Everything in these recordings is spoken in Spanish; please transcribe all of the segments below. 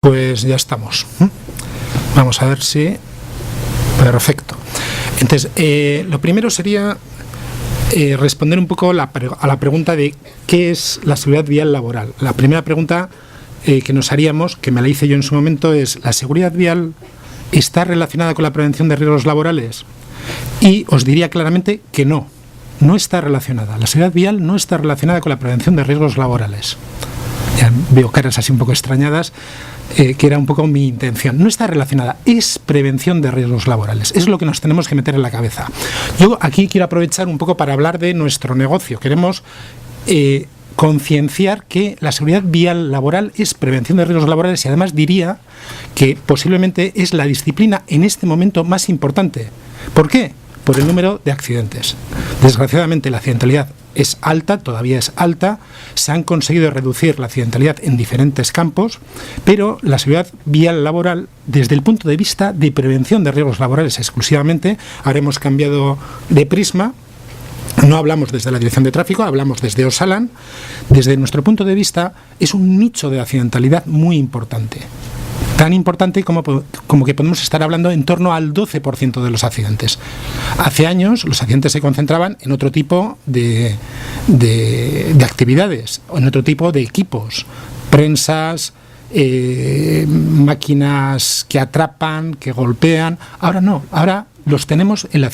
Pues ya estamos. Vamos a ver si... Perfecto. Entonces, lo primero sería responder un poco a la pregunta de qué es la seguridad vial laboral. La primera pregunta que nos haríamos, que me la hice yo en su momento, es: ¿la seguridad vial está relacionada con la prevención de riesgos laborales? Y os diría claramente que no está relacionada. La seguridad vial no está relacionada con la prevención de riesgos laborales. Ya veo caras así un poco extrañadas, que era un poco mi intención. No está relacionada, es prevención de riesgos laborales. Es lo que nos tenemos que meter en la cabeza. Yo aquí quiero aprovechar un poco para hablar de nuestro negocio. Queremos concienciar que la seguridad vial laboral es prevención de riesgos laborales, y además diría que posiblemente es la disciplina en este momento más importante. ¿Por qué? Por el número de accidentes. Desgraciadamente la accidentalidad es alta, todavía es alta. Se han conseguido reducir la accidentalidad en diferentes campos, pero la seguridad vial laboral, desde el punto de vista de prevención de riesgos laborales exclusivamente, ahora hemos cambiado de prisma. No hablamos desde la Dirección de Tráfico, hablamos desde Osalan. Desde nuestro punto de vista es un nicho de accidentalidad muy importante. Tan importante como que podemos estar hablando en torno al 12% de los accidentes. Hace años los accidentes se concentraban en otro tipo de actividades, o en otro tipo de equipos, prensas, máquinas que atrapan, que golpean. Ahora no, ahora los tenemos en la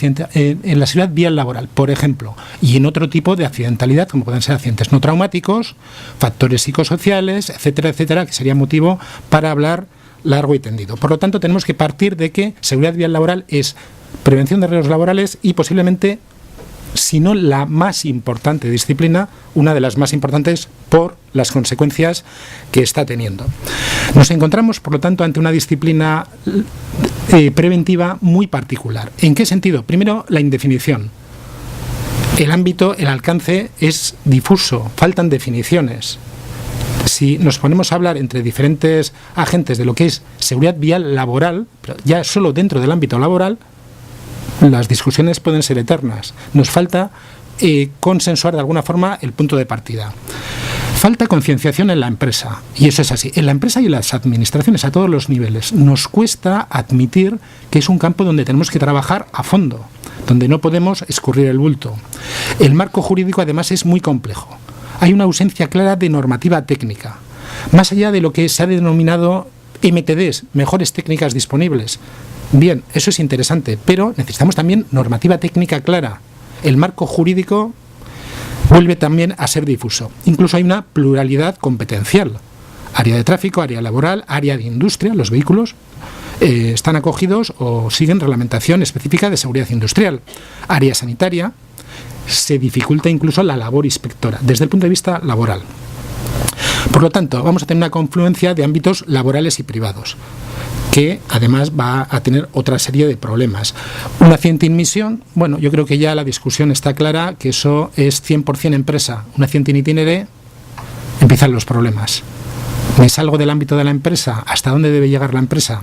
seguridad vial laboral, por ejemplo, y en otro tipo de accidentalidad, como pueden ser accidentes no traumáticos, factores psicosociales, etcétera, etcétera, que sería motivo para hablar largo y tendido. Por lo tanto, tenemos que partir de que seguridad vial laboral es prevención de riesgos laborales y posiblemente, si no la más importante disciplina, una de las más importantes por las consecuencias que está teniendo. Nos encontramos, por lo tanto, ante una disciplina preventiva muy particular. ¿En qué sentido? Primero, la indefinición. El ámbito, el alcance es difuso, faltan definiciones. Si nos ponemos a hablar entre diferentes agentes de lo que es seguridad vial laboral, pero ya solo dentro del ámbito laboral, las discusiones pueden ser eternas. Nos falta consensuar de alguna forma el punto de partida. Falta concienciación en la empresa, y eso es así. En la empresa y en las administraciones a todos los niveles nos cuesta admitir que es un campo donde tenemos que trabajar a fondo, donde no podemos escurrir el bulto. El marco jurídico además es muy complejo. Hay una ausencia clara de normativa técnica. Más allá de lo que se ha denominado MTDs, mejores técnicas disponibles. Bien, eso es interesante, pero necesitamos también normativa técnica clara. El marco jurídico vuelve también a ser difuso. Incluso hay una pluralidad competencial. Área de tráfico, área laboral, área de industria, los vehículos están acogidos o siguen reglamentación específica de seguridad industrial. Área sanitaria. Se dificulta incluso la labor inspectora, desde el punto de vista laboral. Por lo tanto, vamos a tener una confluencia de ámbitos laborales y privados, que además va a tener otra serie de problemas. Un accidente in misión, bueno, yo creo que ya la discusión está clara, que eso es 100% empresa. Un accidente in itinere, empiezan los problemas. Me salgo del ámbito de la empresa, ¿hasta dónde debe llegar la empresa?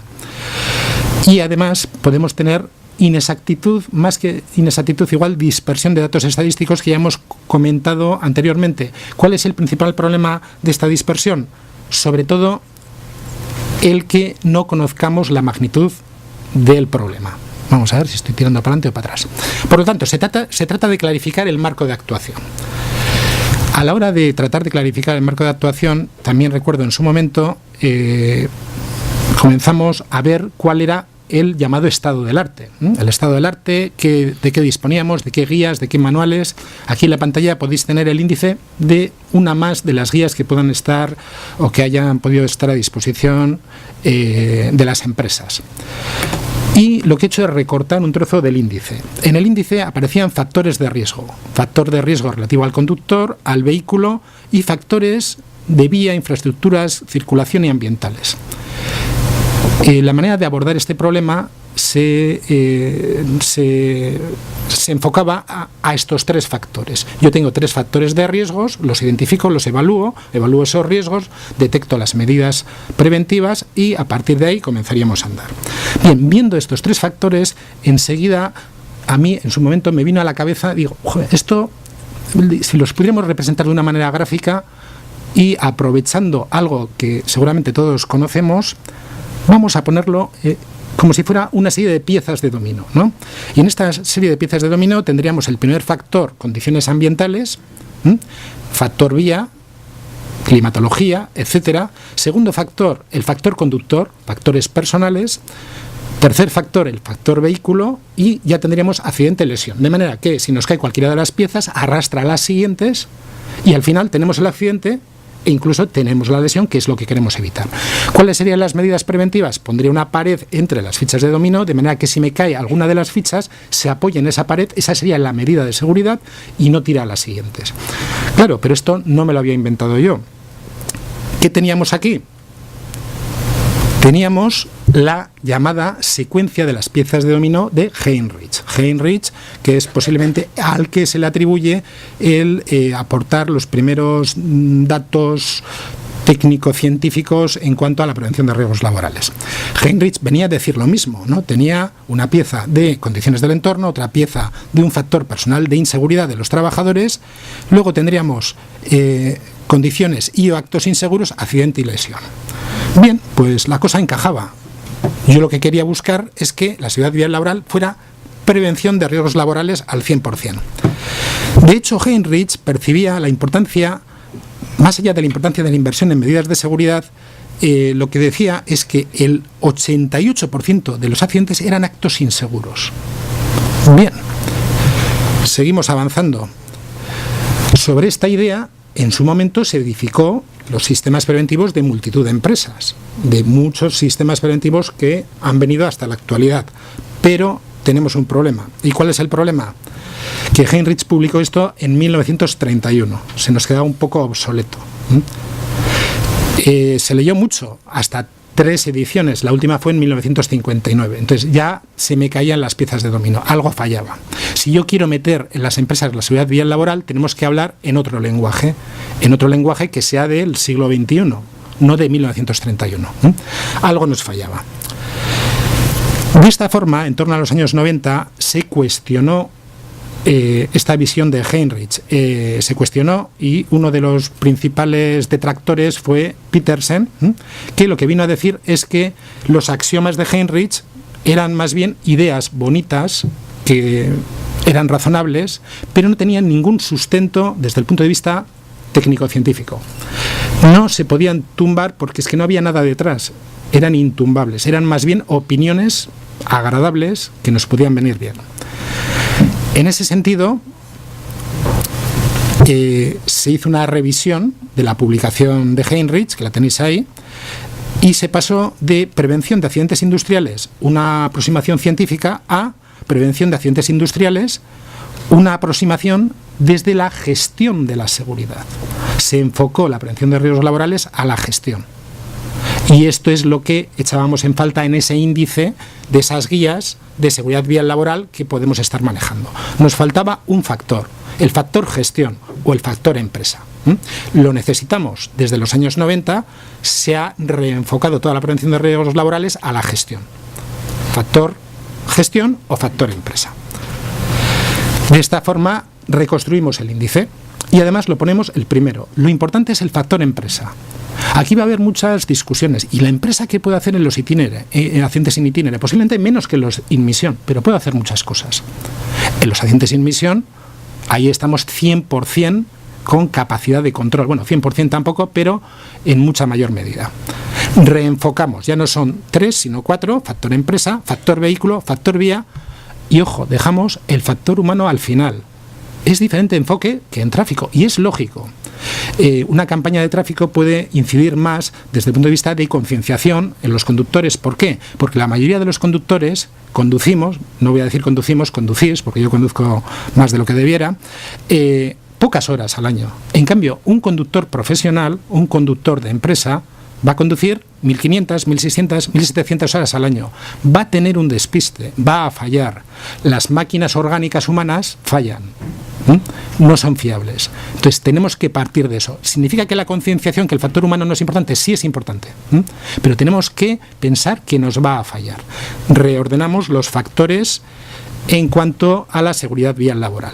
Y además podemos tener inexactitud, más que inexactitud, igual dispersión de datos estadísticos, que ya hemos comentado anteriormente. ¿Cuál es el principal problema de esta dispersión? Sobre todo el que no conozcamos la magnitud del problema. Vamos a ver si estoy tirando para adelante o para atrás. Por lo tanto, se trata de clarificar el marco de actuación. A la hora de tratar de clarificar el marco de actuación, también recuerdo en su momento, comenzamos a ver cuál era el llamado estado del arte. El estado del arte, de qué disponíamos, de qué guías, de qué manuales. Aquí en la pantalla podéis tener el índice de una más de las guías que puedan estar o que hayan podido estar a disposición de las empresas. Y lo que he hecho es recortar un trozo del índice. En el índice aparecían factores de riesgo. Factor de riesgo relativo al conductor, al vehículo, y factores de vía, infraestructuras, circulación y ambientales. La manera de abordar este problema se enfocaba a estos tres factores. Yo tengo tres factores de riesgos, los identifico, los evalúo esos riesgos, detecto las medidas preventivas y a partir de ahí comenzaríamos a andar. Bien, viendo estos tres factores, enseguida a mí en su momento me vino a la cabeza, digo, esto, si los pudiéramos representar de una manera gráfica, y aprovechando algo que seguramente todos conocemos, vamos a ponerlo como si fuera una serie de piezas de dominó, ¿no? Y en esta serie de piezas de dominó tendríamos el primer factor, condiciones ambientales, factor vía, climatología, etcétera. Segundo factor, el factor conductor, factores personales. Tercer factor, el factor vehículo, y ya tendríamos accidente-lesión. De manera que si nos cae cualquiera de las piezas, arrastra a las siguientes y al final tenemos el accidente e incluso tenemos la lesión, que es lo que queremos evitar. ¿Cuáles serían las medidas preventivas? Pondría una pared entre las fichas de dominó, de manera que si me cae alguna de las fichas, se apoya en esa pared, esa sería la medida de seguridad y no tira a las siguientes. Claro, pero esto no me lo había inventado yo. ¿Qué teníamos aquí? Teníamos la llamada secuencia de las piezas de dominó de Heinrich. Heinrich, que es posiblemente al que se le atribuye el aportar los primeros datos técnico-científicos en cuanto a la prevención de riesgos laborales. Heinrich venía a decir lo mismo, ¿no? Tenía una pieza de condiciones del entorno, otra pieza de un factor personal de inseguridad de los trabajadores, luego tendríamos condiciones y o actos inseguros, accidente y lesión. Bien, pues la cosa encajaba. Yo lo que quería buscar es que la seguridad vial laboral fuera prevención de riesgos laborales al 100%. De hecho, Heinrich percibía la importancia, más allá de la importancia de la inversión en medidas de seguridad, lo que decía es que el 88% de los accidentes eran actos inseguros. Bien, seguimos avanzando. Sobre esta idea, en su momento se edificó los sistemas preventivos de multitud de empresas, de muchos sistemas preventivos que han venido hasta la actualidad. Pero tenemos un problema. ¿Y cuál es el problema? Que Heinrich publicó esto en 1931. Se nos quedaba un poco obsoleto. Se leyó mucho, hasta 3 ediciones. La última fue en 1959. Entonces ya se me caían las piezas de dominó. Algo fallaba. Si yo quiero meter en las empresas la seguridad vial laboral, tenemos que hablar en otro lenguaje que sea del siglo XXI, no de 1931. Algo nos fallaba. De esta forma, en torno a los años 90, se cuestionó esta visión de Heinrich. Se cuestionó y uno de los principales detractores fue Petersen, que lo que vino a decir es que los axiomas de Heinrich eran más bien ideas bonitas que eran razonables, pero no tenían ningún sustento desde el punto de vista técnico-científico. No se podían tumbar porque es que no había nada detrás. Eran intumbables, eran más bien opiniones agradables que nos podían venir bien. En ese sentido, se hizo una revisión de la publicación de Heinrich, que la tenéis ahí, y se pasó de prevención de accidentes industriales, una aproximación científica, a prevención de accidentes industriales, una aproximación desde la gestión de la seguridad. Se enfocó la prevención de riesgos laborales a la gestión. Y esto es lo que echábamos en falta en ese índice de esas guías de seguridad vial laboral que podemos estar manejando. Nos faltaba un factor, el factor gestión o el factor empresa. Lo necesitamos. Desde los años 90 se ha reenfocado toda la prevención de riesgos laborales a la gestión. Factor gestión o factor empresa. De esta forma reconstruimos el índice y además lo ponemos el primero. Lo importante es el factor empresa. Aquí va a haber muchas discusiones. ¿Y la empresa qué puede hacer en los accidentes in itinere? Posiblemente menos que los in misión, pero puede hacer muchas cosas. En los accidentes in misión, ahí estamos 100% con capacidad de control. Bueno, 100% tampoco, pero en mucha mayor medida. Reenfocamos. Ya no son 3, sino 4. Factor empresa, factor vehículo, factor vía. Y ojo, dejamos el factor humano al final. Es diferente enfoque que en tráfico, y es lógico. Una campaña de tráfico puede incidir más desde el punto de vista de concienciación en los conductores. ¿Por qué? Porque la mayoría de los conductores conducimos, no voy a decir conducís, porque yo conduzco más de lo que debiera, pocas horas al año. En cambio, un conductor profesional, un conductor de empresa, va a conducir 1.500, 1.600, 1.700 horas al año. Va a tener un despiste, va a fallar. Las máquinas orgánicas humanas fallan. No son fiables. Entonces tenemos que partir de eso. ¿Significa que la concienciación, que el factor humano no es importante? Sí es importante, pero tenemos que pensar que nos va a fallar. Reordenamos los factores en cuanto a la seguridad vial laboral.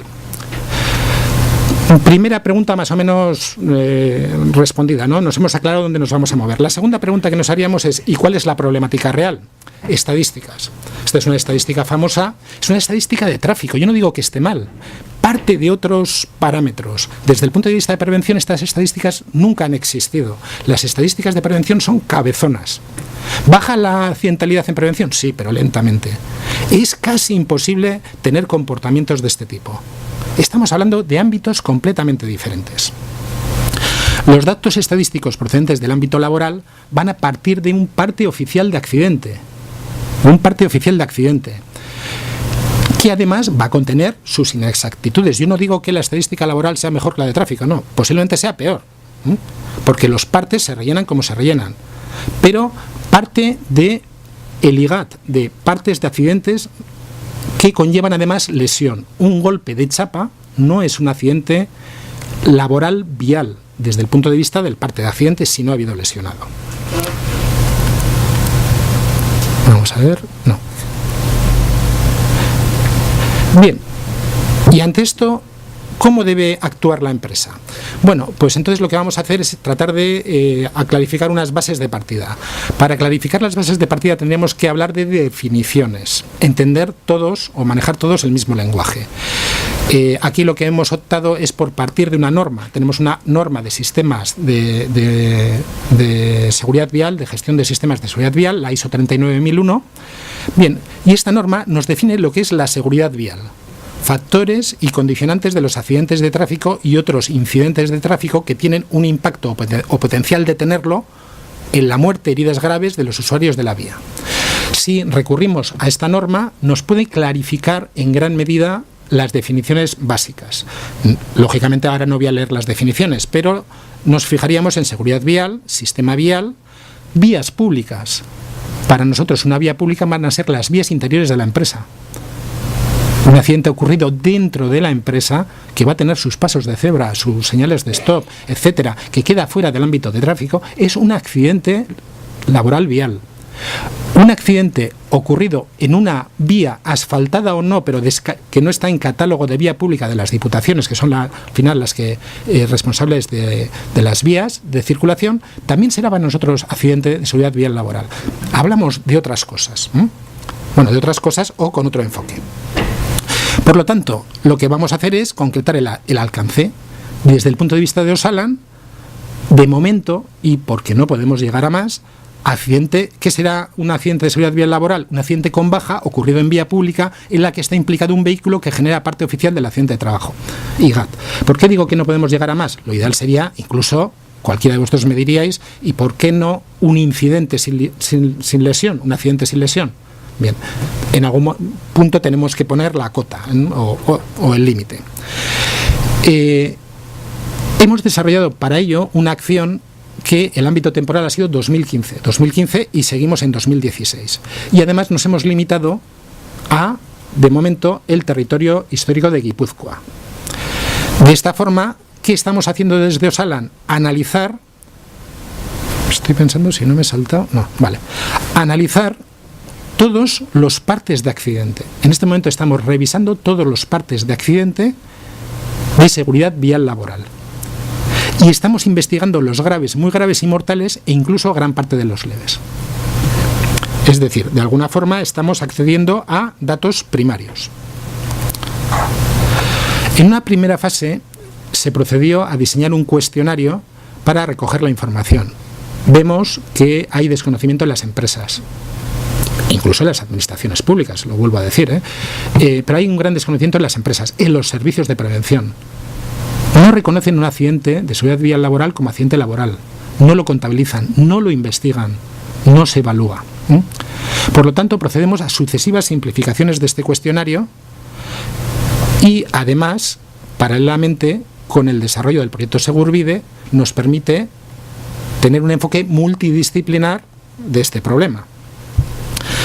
Primera pregunta más o menos respondida, ¿no? Nos hemos aclarado dónde nos vamos a mover. La segunda pregunta que nos haríamos es ¿y cuál es la problemática real? Estadísticas. Esta es una estadística famosa, es una estadística de tráfico. Yo no digo que esté mal, parte de otros parámetros. Desde el punto de vista de prevención, estas estadísticas nunca han existido. Las estadísticas de prevención son cabezonas. ¿Baja la accidentalidad en prevención? Sí, pero lentamente. Es casi imposible tener comportamientos de este tipo. Estamos hablando de ámbitos completamente diferentes. Los datos estadísticos procedentes del ámbito laboral van a partir de un parte oficial de accidente. Un parte oficial de accidente, que además va a contener sus inexactitudes. Yo no digo que la estadística laboral sea mejor que la de tráfico, no, posiblemente sea peor, porque los partes se rellenan como se rellenan. Pero parte de el IGAT, de partes de accidentes que conllevan además lesión. Un golpe de chapa no es un accidente laboral vial, desde el punto de vista del parte de accidente, si no ha habido lesionado. Vamos a ver, no. Bien, y ante esto, ¿cómo debe actuar la empresa? Bueno, pues entonces lo que vamos a hacer es tratar de clarificar unas bases de partida. Para clarificar las bases de partida tendríamos que hablar de definiciones, entender todos o manejar todos el mismo lenguaje. Aquí lo que hemos optado es por partir de una norma. Tenemos una norma de sistemas de seguridad vial, de gestión de sistemas de seguridad vial, la ISO 39001. Bien, y esta norma nos define lo que es la seguridad vial. Factores y condicionantes de los accidentes de tráfico y otros incidentes de tráfico que tienen un impacto o potencial de tenerlo en la muerte, heridas graves de los usuarios de la vía. Si recurrimos a esta norma, nos puede clarificar en gran medida las definiciones básicas. Lógicamente ahora no voy a leer las definiciones, pero nos fijaríamos en seguridad vial, sistema vial, vías públicas. Para nosotros una vía pública van a ser las vías interiores de la empresa. Un accidente ocurrido dentro de la empresa que va a tener sus pasos de cebra, sus señales de stop, etcétera, que queda fuera del ámbito de tráfico, es un accidente laboral vial. Un accidente ocurrido en una vía asfaltada o no, pero que no está en catálogo de vía pública de las diputaciones, que son al final las que responsables de las vías de circulación, también será para nosotros accidente de seguridad vial laboral. Hablamos de otras cosas, bueno, de otras cosas o con otro enfoque. Por lo tanto, lo que vamos a hacer es concretar el alcance. Desde el punto de vista de Osalan, de momento, y porque no podemos llegar a más, accidente, ¿qué será un accidente de seguridad vial laboral? Un accidente con baja ocurrido en vía pública en la que está implicado un vehículo que genera parte oficial del accidente de trabajo. IGAT. ¿Por qué digo que no podemos llegar a más? Lo ideal sería, incluso, cualquiera de vosotros me diríais, ¿y por qué no un incidente sin lesión? Un accidente sin lesión. Bien, en algún punto tenemos que poner la cota o el límite. Hemos desarrollado para ello una acción que el ámbito temporal ha sido 2015 y seguimos en 2016. Y además nos hemos limitado a, de momento, el territorio histórico de Guipúzcoa. De esta forma, ¿qué estamos haciendo desde Osalan? Analizar, estoy pensando si no me he saltado, no, vale, analizar todos los partes de accidente. En este momento estamos revisando todos los partes de accidente de seguridad vial laboral. Y estamos investigando los graves, muy graves y mortales e incluso gran parte de los leves. Es decir, de alguna forma estamos accediendo a datos primarios. En una primera fase se procedió a diseñar un cuestionario para recoger la información. Vemos que hay desconocimiento en las empresas, incluso en las administraciones públicas, lo vuelvo a decir, pero hay un gran desconocimiento en las empresas, en los servicios de prevención. No reconocen un accidente de seguridad vial laboral como accidente laboral, no lo contabilizan, no lo investigan, no se evalúa. Por lo tanto, procedemos a sucesivas simplificaciones de este cuestionario y además, paralelamente, con el desarrollo del proyecto Segurbide, nos permite tener un enfoque multidisciplinar de este problema.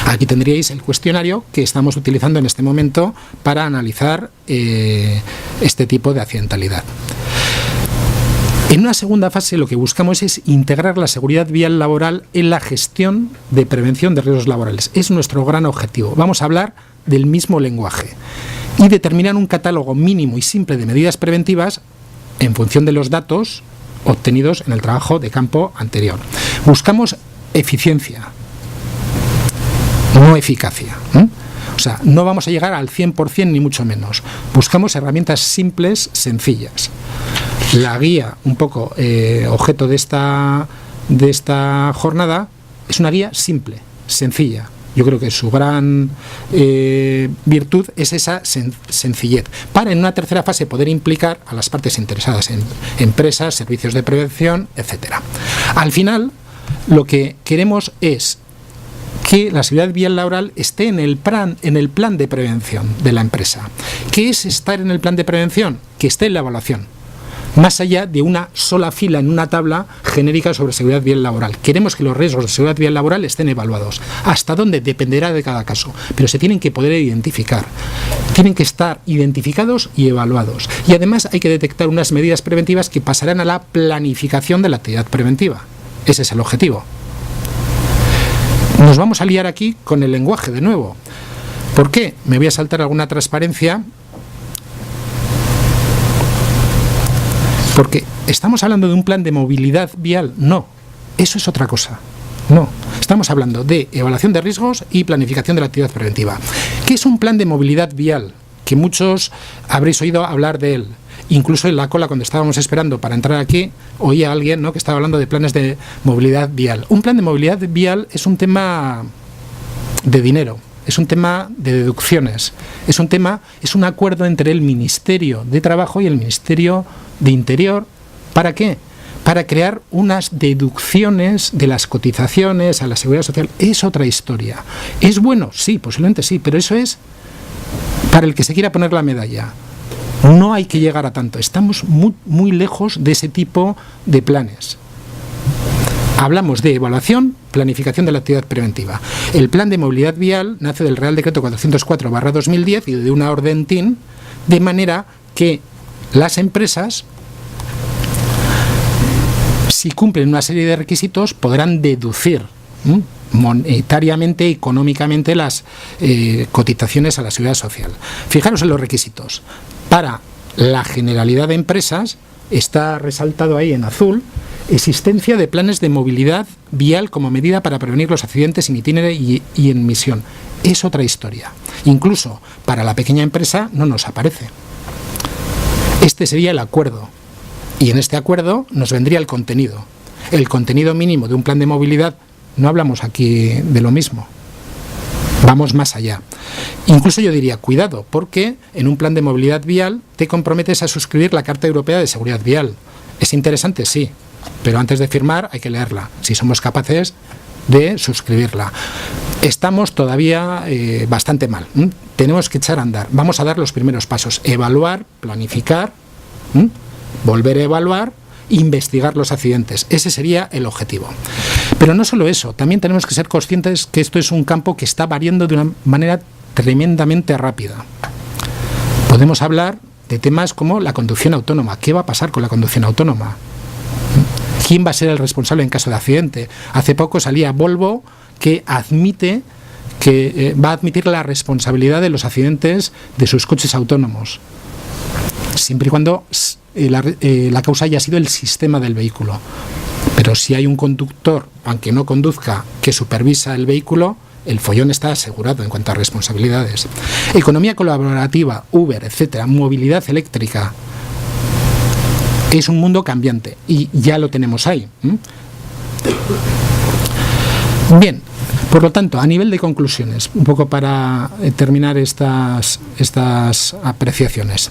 Aquí tendríais el cuestionario que estamos utilizando en este momento para analizar este tipo de accidentalidad. En una segunda fase lo que buscamos es integrar la seguridad vial laboral en la gestión de prevención de riesgos laborales. Es nuestro gran objetivo. Vamos a hablar del mismo lenguaje y determinar un catálogo mínimo y simple de medidas preventivas en función de los datos obtenidos en el trabajo de campo anterior. Buscamos eficiencia, no eficacia. O sea, no vamos a llegar al 100% ni mucho menos. Buscamos herramientas simples, sencillas. La guía, un poco objeto de esta jornada, es una guía simple, sencilla. Yo creo que su gran virtud es esa sencillez, para en una tercera fase poder implicar a las partes interesadas en empresas, servicios de prevención, etcétera. Al final, lo que queremos es que la seguridad vial laboral esté en el plan de prevención de la empresa. ¿Qué es estar en el plan de prevención? Que esté en la evaluación, más allá de una sola fila en una tabla genérica sobre seguridad vial laboral. Queremos que los riesgos de seguridad vial laboral estén evaluados. ¿Hasta dónde? Dependerá de cada caso, pero se tienen que poder identificar. Tienen que estar identificados y evaluados. Y además hay que detectar unas medidas preventivas que pasarán a la planificación de la actividad preventiva. Ese es el objetivo. Nos vamos a liar aquí con el lenguaje de nuevo. ¿Por qué? Me voy a saltar alguna transparencia. Porque estamos hablando de un plan de movilidad vial. No, eso es otra cosa. No, estamos hablando de evaluación de riesgos y planificación de la actividad preventiva. ¿Qué es un plan de movilidad vial? Que muchos habréis oído hablar de él. Incluso en la cola, cuando estábamos esperando para entrar aquí, oía a alguien, ¿no?, que estaba hablando de planes de movilidad vial. Un plan de movilidad vial es un tema de dinero, es un tema de deducciones, es un acuerdo entre el Ministerio de Trabajo y el Ministerio de Interior. ¿Para qué? Para crear unas deducciones de las cotizaciones a la Seguridad Social. Es otra historia. ¿Es bueno? Sí, posiblemente sí, pero eso es para el que se quiera poner la medalla. No hay que llegar a tanto. Estamos muy, muy lejos de ese tipo de planes. Hablamos de evaluación, planificación de la actividad preventiva. El plan de movilidad vial nace del Real Decreto 404/2010 y de una orden TIN, de manera que las empresas, si cumplen una serie de requisitos, podrán deducir monetariamente, económicamente, las cotizaciones a la Seguridad Social. Fijaros en los requisitos. Para la generalidad de empresas, está resaltado ahí en azul, existencia de planes de movilidad vial como medida para prevenir los accidentes in itinere y en misión. Es otra historia. Incluso para la pequeña empresa no nos aparece. Este sería el acuerdo. Y en este acuerdo nos vendría el contenido. El contenido mínimo de un plan de movilidad, no hablamos aquí de lo mismo. Vamos más allá. Incluso yo diría, cuidado, porque en un plan de movilidad vial te comprometes a suscribir la Carta Europea de Seguridad Vial. ¿Es interesante? Sí, pero antes de firmar hay que leerla, si somos capaces de suscribirla. Estamos todavía bastante mal. Tenemos que echar a andar. Vamos a dar los primeros pasos. Evaluar, planificar, volver a evaluar, investigar los accidentes. Ese sería el objetivo. Pero no solo eso, también tenemos que ser conscientes que esto es un campo que está variando de una manera tremendamente rápida. Podemos hablar de temas como la conducción autónoma. ¿Qué va a pasar con la conducción autónoma? ¿Quién va a ser el responsable en caso de accidente? Hace poco salía Volvo que admite que va a admitir la responsabilidad de los accidentes de sus coches autónomos, siempre y cuando la causa haya sido el sistema del vehículo. Pero si hay un conductor, aunque no conduzca, que supervisa el vehículo, el follón está asegurado en cuanto a responsabilidades. Economía colaborativa, Uber, etcétera, movilidad eléctrica. Es un mundo cambiante y ya lo tenemos ahí. Bien, por lo tanto, a nivel de conclusiones, un poco para terminar estas apreciaciones.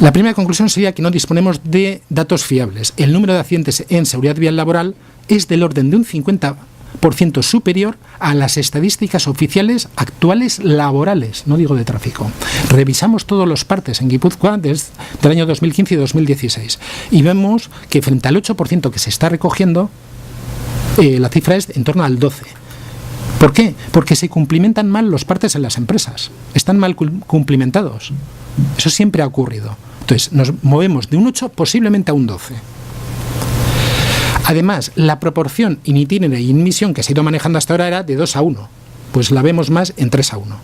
La primera conclusión sería que no disponemos de datos fiables. El número de accidentes en seguridad vial laboral es del orden de un 50% superior a las estadísticas oficiales actuales laborales, no digo de tráfico. Revisamos todos los partes en Guipúzcoa desde el año 2015 y 2016 y vemos que frente al 8% que se está recogiendo, la cifra es en torno al 12%. ¿Por qué? Porque se cumplimentan mal los partes en las empresas. Están mal cumplimentados. Eso siempre ha ocurrido. Entonces, nos movemos de un 8 posiblemente a un 12. Además, la proporción in itinere y in misión que se ha ido manejando hasta ahora era de 2 a 1. Pues la vemos más en 3 a 1.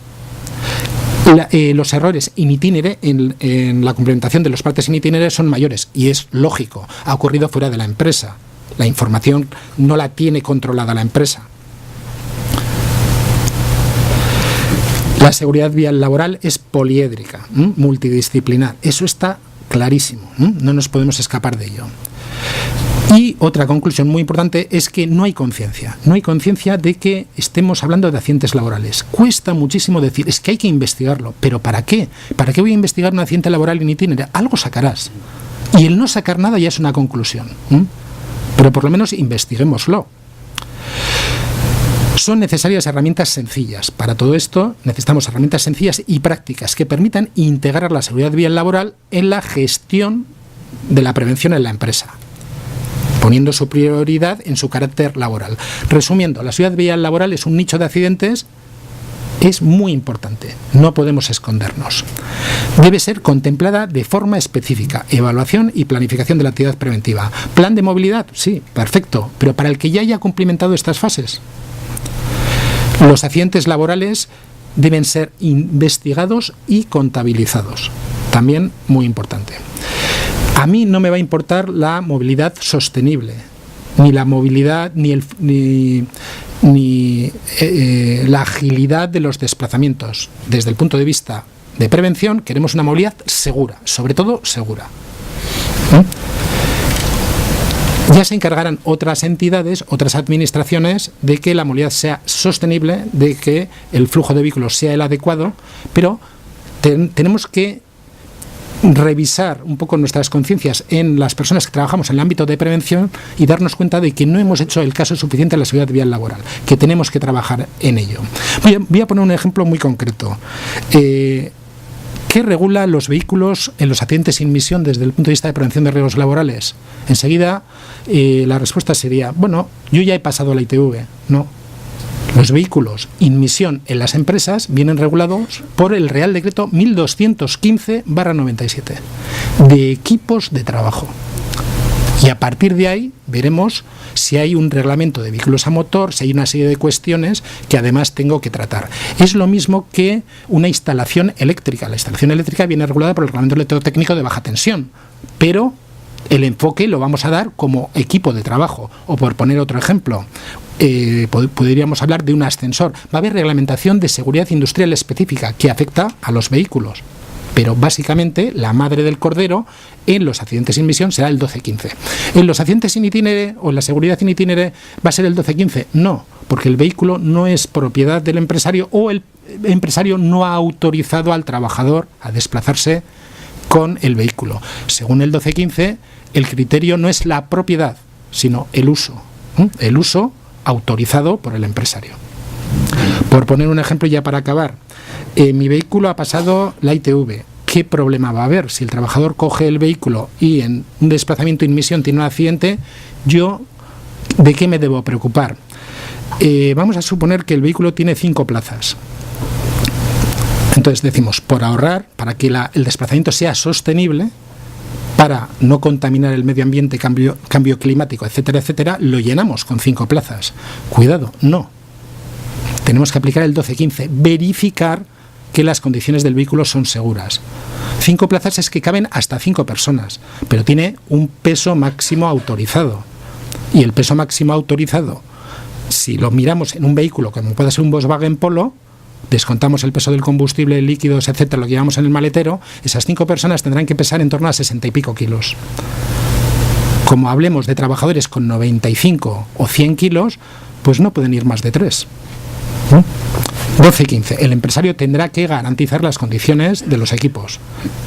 Los errores in itinere en la complementación de los partes in itinere son mayores, y es lógico, ha ocurrido fuera de la empresa. La información no la tiene controlada la empresa. La seguridad vial laboral es poliédrica, multidisciplinar. Eso está clarísimo, no nos podemos escapar de ello. Y otra conclusión muy importante es que no hay conciencia. No hay conciencia de que estemos hablando de accidentes laborales. Cuesta muchísimo decir, es que hay que investigarlo. ¿Pero para qué? ¿Para qué voy a investigar un accidente laboral in itinere? Algo sacarás. Y el no sacar nada ya es una conclusión. Pero por lo menos investiguémoslo. Son necesarias herramientas sencillas. Para todo esto necesitamos herramientas sencillas y prácticas que permitan integrar la seguridad vial laboral en la gestión de la prevención en la empresa, poniendo su prioridad en su carácter laboral. Resumiendo, la seguridad vial laboral es un nicho de accidentes, es muy importante, no podemos escondernos. Debe ser contemplada de forma específica, evaluación y planificación de la actividad preventiva. ¿Plan de movilidad? Sí, perfecto, pero para el que ya haya cumplimentado estas fases. Los accidentes laborales deben ser investigados y contabilizados, también muy importante. A mí no me va a importar la movilidad sostenible, ni la movilidad, ni la agilidad de los desplazamientos. Desde el punto de vista de prevención, queremos una movilidad segura, sobre todo segura. Ya se encargarán otras entidades, otras administraciones, de que la movilidad sea sostenible, de que el flujo de vehículos sea el adecuado, pero tenemos que revisar un poco nuestras conciencias en las personas que trabajamos en el ámbito de prevención y darnos cuenta de que no hemos hecho el caso suficiente a la seguridad vial laboral, que tenemos que trabajar en ello. Voy a poner un ejemplo muy concreto. ¿Qué regula los vehículos en los accidentes sin misión desde el punto de vista de prevención de riesgos laborales? Enseguida la respuesta sería, bueno, yo ya he pasado la ITV. No. Los vehículos in misión en las empresas vienen regulados por el Real Decreto 1215/97 de equipos de trabajo. Y a partir de ahí veremos si hay un reglamento de vehículos a motor, si hay una serie de cuestiones que además tengo que tratar. Es lo mismo que una instalación eléctrica. La instalación eléctrica viene regulada por el reglamento electrotécnico de baja tensión, pero el enfoque lo vamos a dar como equipo de trabajo. O por poner otro ejemplo, podríamos hablar de un ascensor. Va a haber reglamentación de seguridad industrial específica que afecta a los vehículos. Pero básicamente la madre del cordero en los accidentes sin misión será el 1215. En los accidentes in itinere o en la seguridad in itinere va a ser el 1215. No, porque el vehículo no es propiedad del empresario o el empresario no ha autorizado al trabajador a desplazarse con el vehículo. Según el 1215, el criterio no es la propiedad, sino el uso. El uso autorizado por el empresario. Por poner un ejemplo ya para acabar, mi vehículo ha pasado la ITV. ¿Qué problema va a haber? Si el trabajador coge el vehículo y en un desplazamiento in misión tiene un accidente, ¿yo de qué me debo preocupar? Vamos a suponer que el vehículo tiene 5 plazas. Entonces decimos, por ahorrar, para que el desplazamiento sea sostenible, para no contaminar el medio ambiente, cambio climático, etcétera, etcétera, lo llenamos con 5 plazas. Cuidado, no. Tenemos que aplicar el 1215, verificar que las condiciones del vehículo son seguras. 5 plazas es que caben hasta 5 personas, pero tiene un peso máximo autorizado. Y el peso máximo autorizado, si lo miramos en un vehículo como puede ser un Volkswagen Polo, descontamos el peso del combustible, líquidos, etcétera, lo que llevamos en el maletero, esas 5 personas tendrán que pesar en torno a 60 y pico kilos. Como hablemos de trabajadores con 95 o 100 kilos, pues no pueden ir más de 3. 12.15. El empresario tendrá que garantizar las condiciones de los equipos,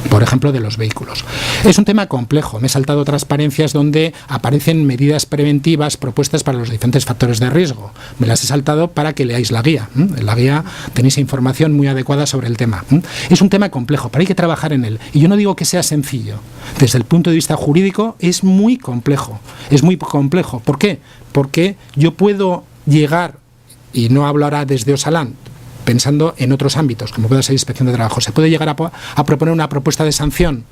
por ejemplo, de los vehículos. Es un tema complejo. Me he saltado transparencias donde aparecen medidas preventivas propuestas para los diferentes factores de riesgo. Me las he saltado para que leáis la guía. En la guía tenéis información muy adecuada sobre el tema. Es un tema complejo, pero hay que trabajar en él. Y yo no digo que sea sencillo. Desde el punto de vista jurídico es muy complejo. Es muy complejo. ¿Por qué? Porque yo puedo llegar, y no hablo ahora desde Osalan, pensando en otros ámbitos, como puede ser inspección de trabajo, se puede llegar a proponer una propuesta de sanción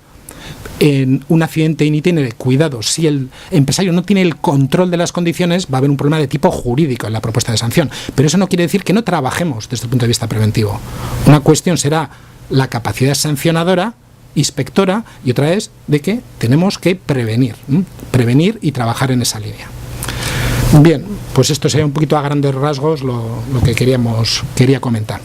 en un accidente in itinere. Cuidado, si el empresario no tiene el control de las condiciones, va a haber un problema de tipo jurídico en la propuesta de sanción. Pero eso no quiere decir que no trabajemos desde el punto de vista preventivo. Una cuestión será la capacidad sancionadora, inspectora, y otra es de que tenemos que prevenir y trabajar en esa línea. Bien, pues esto sería un poquito a grandes rasgos lo que quería comentar.